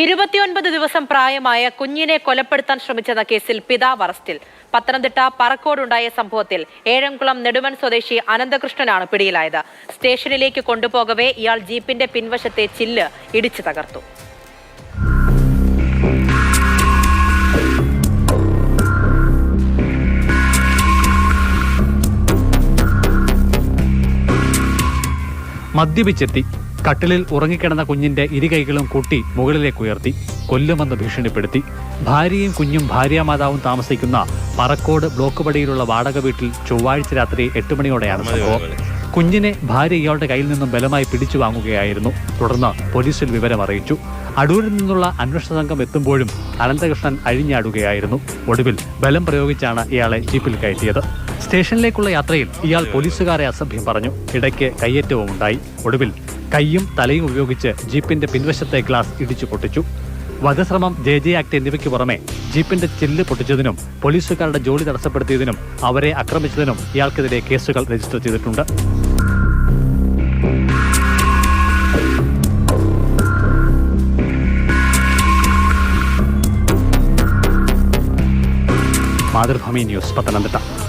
29 ദിവസം പ്രായമായ കുഞ്ഞിനെ കൊലപ്പെടുത്താൻ ശ്രമിച്ചെന്ന കേസിൽ പിതാവ് അറസ്റ്റിൽ. പത്തനംതിട്ട പറക്കോടുണ്ടായ സംഭവത്തിൽ ഏഴംകുളം നെടുമൺ സ്വദേശി അനന്തകൃഷ്ണനാണ് പിടിയിലായത്. സ്റ്റേഷനിലേക്ക് കൊണ്ടുപോകവേ ഇയാൾ ജീപ്പിന്റെ പിൻവശത്തെ ചില്ല് ഇടിച്ചു തകർത്തു. മദ്യപിച്ചെത്തി കട്ടിലിൽ ഉറങ്ങിക്കിടന്ന കുഞ്ഞിന്റെ ഇരുകൈകളും കൂട്ടി മുകളിലേക്ക് ഉയർത്തി കൊല്ലുമെന്ന് ഭീഷണിപ്പെടുത്തി. ഭാര്യയും കുഞ്ഞും ഭാര്യാമാതാവും താമസിക്കുന്ന പറക്കോട് ബ്ലോക്ക് പടിയിലുള്ള വാടക വീട്ടിൽ ചൊവ്വാഴ്ച രാത്രി 8 മണിയോടെയാണ് സംഭവം. കുഞ്ഞിനെ ഭാര്യ ഇയാളുടെ കയ്യിൽ നിന്നും ബലമായി പിടിച്ചു വാങ്ങുകയായിരുന്നു. തുടർന്ന് പോലീസിൽ വിവരം അറിയിച്ചു. അടൂരിൽ നിന്നുള്ള അന്വേഷണ സംഘം എത്തുമ്പോഴും അനന്തകൃഷ്ണൻ അഴിഞ്ഞാടുകയായിരുന്നു. ഒടുവിൽ ബലം പ്രയോഗിച്ചാണ് ഇയാളെ ജീപ്പിൽ കയറ്റിയത്. സ്റ്റേഷനിലേക്കുള്ള യാത്രയിൽ ഇയാൾ പോലീസുകാരെ അസഭ്യം പറഞ്ഞു. ഇടയ്ക്ക് കയ്യേറ്റവും ഉണ്ടായി. ഒടുവിൽ കൈയും തലയും ഉപയോഗിച്ച് ജീപ്പിന്റെ പിൻവശത്തെ ഗ്ലാസ് ഇടിച്ചു പൊട്ടിച്ചു. വധശ്രമം, JJ ആക്ട് എന്നിവയ്ക്ക് പുറമെ ജീപ്പിന്റെ ചില്ല് പൊട്ടിച്ചതിനും പോലീസുകാരുടെ ജോലി തടസ്സപ്പെടുത്തിയതിനും അവരെ ആക്രമിച്ചതിനും ഇയാൾക്കെതിരെ കേസുകൾ രജിസ്റ്റർ ചെയ്തിട്ടുണ്ട്. മാതൃഭൂമി ന്യൂസ്, പത്തനംതിട്ട.